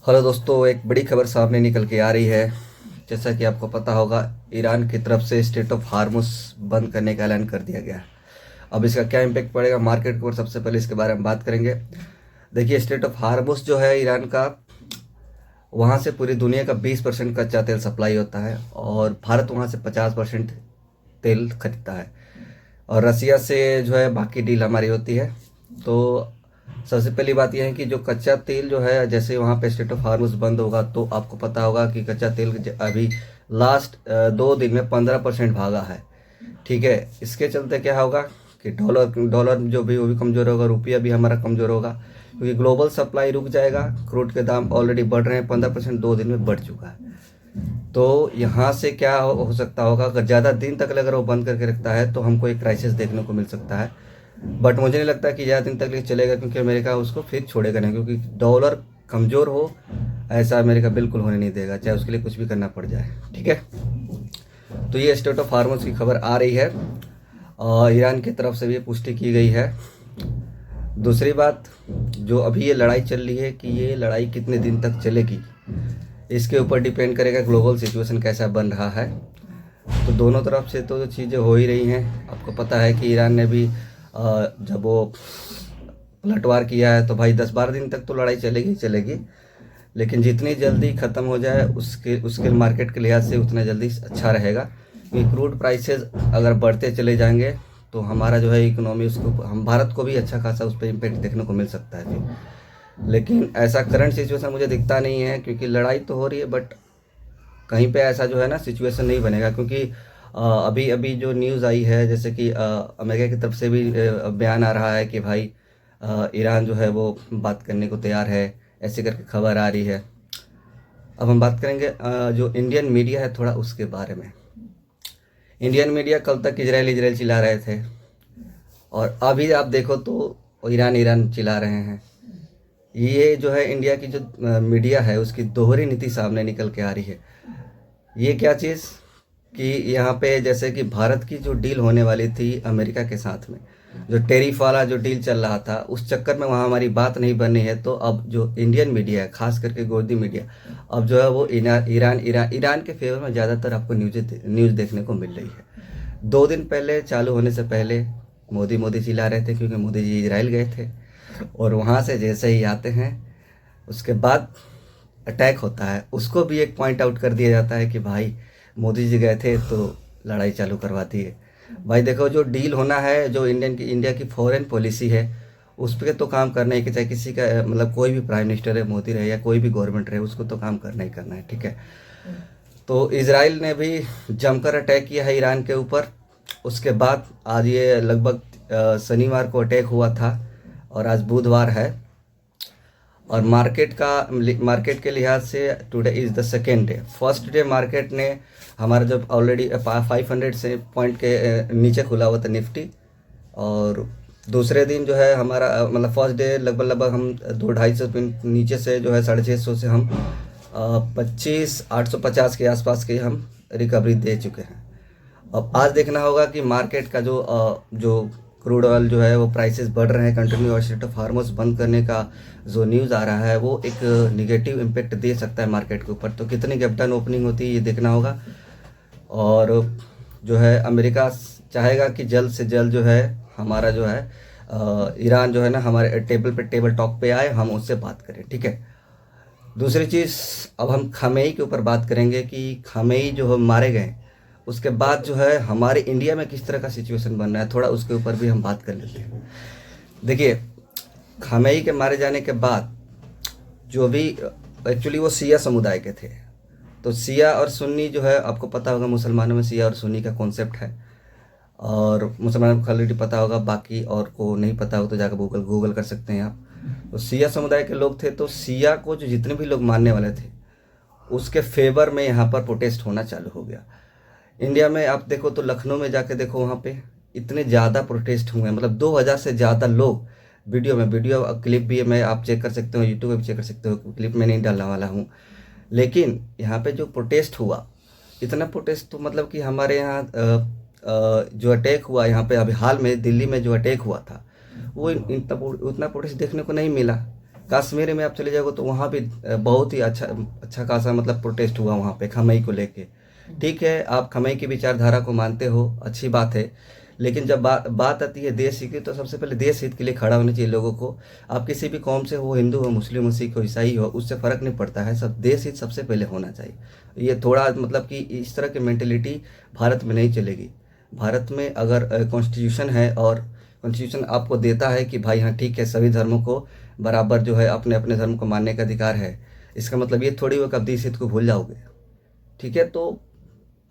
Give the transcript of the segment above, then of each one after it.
Hello दोस्तों, एक बड़ी खबर सामने निकल के आ रही है। जैसा कि आपको पता होगा, ईरान की तरफ से स्टेट ऑफ हार्मुस बंद करने का ऐलान कर दिया गया है। अब इसका क्या इम्पैक्ट पड़ेगा मार्केट के ऊपर, सबसे पहले इसके बारे में बात करेंगे। देखिए, स्टेट ऑफ हार्मुस जो है ईरान का, वहाँ से पूरी दुनिया का 20% कच्चा तेल सप्लाई होता है और भारत वहाँ से 50% तेल खरीदता है। और रसिया से जो है बाकी डील हमारी होती है। तो सबसे पहली बात यह है कि जो कच्चा तेल जो है, जैसे वहाँ पे स्टेट ऑफ हार्मुज बंद होगा तो आपको पता होगा कि कच्चा तेल अभी लास्ट 2 दिन में 15% भागा है। ठीक है, इसके चलते क्या होगा कि डॉलर डॉलर जो भी वो भी कमज़ोर होगा, रुपया भी हमारा कमज़ोर होगा, क्योंकि ग्लोबल सप्लाई रुक जाएगा। क्रूड के दाम ऑलरेडी बढ़ रहे हैं, 15% 2 दिन में बढ़ चुका है। तो यहाँ से क्या हो सकता होगा, अगर ज़्यादा दिन तक अगर वो बंद करके रखता है तो हमको एक क्राइसिस देखने को मिल सकता है। बट मुझे नहीं लगता कि ज़्यादा दिन तक ये चलेगा, क्योंकि अमेरिका उसको फिर छोड़ेगा नहीं, क्योंकि डॉलर कमज़ोर हो ऐसा अमेरिका बिल्कुल होने नहीं देगा, चाहे उसके लिए कुछ भी करना पड़ जाए। ठीक है, तो ये स्टेट ऑफ हार्मोस की खबर आ रही है और ईरान की तरफ से भी पुष्टि की गई है। दूसरी बात, जो अभी ये लड़ाई चल रही है कि ये लड़ाई कितने दिन तक चलेगी, इसके ऊपर डिपेंड करेगा ग्लोबल सिचुएशन कैसा बन रहा है। तो दोनों तरफ से तो चीज़ें हो ही रही हैं। आपको पता है कि ईरान ने भी जब वो पलटवार किया है तो भाई 10-12 दिन तक तो लड़ाई चलेगी ही चलेगी, लेकिन जितनी जल्दी ख़त्म हो जाए उसके उसके मार्केट के लिहाज से उतना जल्दी अच्छा रहेगा। क्योंकि क्रूड प्राइसेस अगर बढ़ते चले जाएंगे तो हमारा जो है इकोनॉमी, उसको हम भारत को भी अच्छा खासा उस पर इम्पेक्ट देखने को मिल सकता है फिर। लेकिन ऐसा करंट सिचुएशन मुझे दिखता नहीं है, क्योंकि लड़ाई तो हो रही है बट कहीं पे ऐसा जो है ना सिचुएशन नहीं बनेगा। क्योंकि अभी अभी जो न्यूज़ आई है, जैसे कि अमेरिका की तरफ से भी बयान आ रहा है कि भाई ईरान जो है वो बात करने को तैयार है, ऐसे करके खबर आ रही है। अब हम बात करेंगे जो इंडियन मीडिया है थोड़ा उसके बारे में। इंडियन मीडिया कल तक इजराइल इजराइल चिल्ला रहे थे और अभी आप देखो तो ईरान ईरान चिल्ला रहे हैं। ये जो है इंडिया की जो मीडिया है उसकी दोहरी नीति सामने निकल के आ रही है। ये क्या चीज़ कि यहाँ पे जैसे कि भारत की जो डील होने वाली थी अमेरिका के साथ में, जो टेरिफ वाला जो डील चल रहा था, उस चक्कर में वहाँ हमारी बात नहीं बनी है। तो अब जो इंडियन मीडिया है, खास करके गोदी मीडिया, अब जो है वो ईरान ईरान ईरान के फेवर में ज़्यादातर आपको न्यूज़ देखने को मिल रही है। 2 दिन पहले चालू होने से पहले मोदी मोदी चिल्ला रहे थे, क्योंकि मोदी जी इजराइल गए थे और वहाँ से जैसे ही आते हैं उसके बाद अटैक होता है, उसको भी एक पॉइंट आउट कर दिया जाता है कि भाई मोदी जी गए थे तो लड़ाई चालू करवा दी है। भाई देखो, जो डील होना है, जो इंडिया की फॉरेन पॉलिसी है, उस पर तो काम करना है कि चाहे किसी का मतलब कोई भी प्राइम मिनिस्टर है, मोदी रहे या कोई भी गवर्नमेंट रहे, उसको तो काम करना ही करना है। ठीक है, तो इसराइल ने भी जमकर अटैक किया है ईरान के ऊपर। उसके बाद आज ये लगभग शनिवार को अटैक हुआ था और आज बुधवार है। और मार्केट के लिहाज से today is the second day. First day market ने हमारा जब ऑलरेडी 500 से पॉइंट के नीचे खुला हुआ था निफ्टी। और दूसरे दिन जो है हमारा मतलब फर्स्ट डे लगभग लगभग हम 200-250 पॉइंट नीचे से जो है 650 से हम 25,850 के आसपास के हम रिकवरी दे चुके हैं। अब आज देखना होगा कि मार्केट का जो क्रूड ऑयल जो है वो प्राइसेस बढ़ रहे हैं कंटिन्यू, और स्टेट ऑफ हार्मोस बंद करने का जो न्यूज़ आ रहा है वो एक निगेटिव इम्पेक्ट दे सकता है मार्केट के ऊपर। तो कितनी गैप डाउन ओपनिंग होती है ये देखना होगा। और जो है अमेरिका चाहेगा कि जल्द से जल्द जो है हमारा जो है ईरान जो है ना हमारे टेबल टॉक पे आए, हम उससे बात करें। ठीक है, दूसरी चीज़, अब हम खामेई के ऊपर बात करेंगे कि खामेई जो मारे गए उसके बाद जो है हमारे इंडिया में किस तरह का सिचुएशन बन रहा है, थोड़ा उसके ऊपर भी हम बात कर लेते हैं। देखिए, खामेई के मारे जाने के बाद जो भी एक्चुअली वो शिया समुदाय के थे। तो शिया और सुन्नी जो है, आपको पता होगा मुसलमानों में शिया और सुन्नी का कॉन्सेप्ट है, और मुसलमानों को ऑलरेडी पता होगा, बाकी और को नहीं पता हो तो जाकर गूगल कर सकते हैं आप। तो शिया समुदाय के लोग थे, तो शिया को जो जितने भी लोग मानने वाले थे उसके फेवर में यहाँ पर प्रोटेस्ट होना चालू हो गया। इंडिया में आप देखो तो लखनऊ में जाके देखो, वहाँ पे इतने ज़्यादा प्रोटेस्ट हुए हैं, मतलब 2000 से ज़्यादा लोग। वीडियो क्लिप भी मैं आप चेक कर सकते हो, यूट्यूब पे भी चेक कर सकते हो, क्लिप में नहीं डालने वाला हूँ। लेकिन यहाँ पे जो प्रोटेस्ट हुआ, इतना प्रोटेस्ट तो मतलब कि हमारे यहाँ जो अटैक हुआ यहाँ पे अभी हाल में दिल्ली में जो अटैक हुआ था, वो उतना प्रोटेस्ट देखने को नहीं मिला। कश्मीर में आप चले जाओगे तो वहाँ भी बहुत ही अच्छा खासा मतलब प्रोटेस्ट हुआ वहाँ पे खमई को लेके। ठीक है, आप खमई की विचारधारा को मानते हो, अच्छी बात है, लेकिन जब बात आती है देश हित की तो सबसे पहले देश हित के लिए खड़ा होना चाहिए लोगों को। आप किसी भी कौम से हो, हिंदू हो, मुस्लिम हो, सिख हो, ईसाई हो, उससे फ़र्क नहीं पड़ता है, सब देश हित सबसे पहले होना चाहिए। ये थोड़ा मतलब कि इस तरह की मेंटेलिटी भारत में नहीं चलेगी। भारत में अगर कॉन्स्टिट्यूशन है और कॉन्स्टिट्यूशन आपको देता है कि भाई हाँ ठीक है, सभी धर्मों को बराबर जो है अपने अपने धर्म को मानने का अधिकार है, इसका मतलब ये थोड़ी हो कि आप देश हित को भूल जाओगे। ठीक है, तो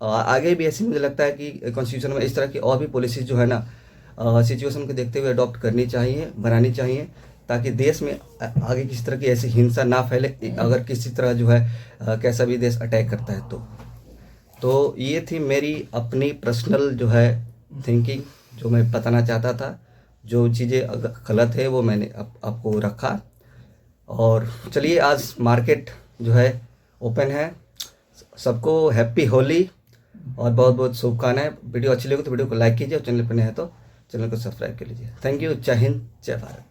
आगे भी ऐसे मुझे लगता है कि कॉन्स्टिट्यूशन में इस तरह की और भी पॉलिसीज जो है ना सिचुएशन को देखते हुए अडॉप्ट करनी चाहिए, बनानी चाहिए, ताकि देश में आगे किसी तरह की ऐसी हिंसा ना फैले अगर किसी तरह जो है कैसा भी देश अटैक करता है तो ये थी मेरी अपनी पर्सनल जो है थिंकिंग, जो मैं बताना चाहता था। जो चीज़ें गलत है वो मैंने आपको रखा। और चलिए, आज मार्केट जो है ओपन है। सबको हैप्पी होली और बहुत बहुत शुभकामनाएं। वीडियो अच्छी लगी तो वीडियो को लाइक कीजिए और चैनल पर नए हैं तो चैनल को सब्सक्राइब कर लीजिए। Thank you. जय हिंद, जय भारत।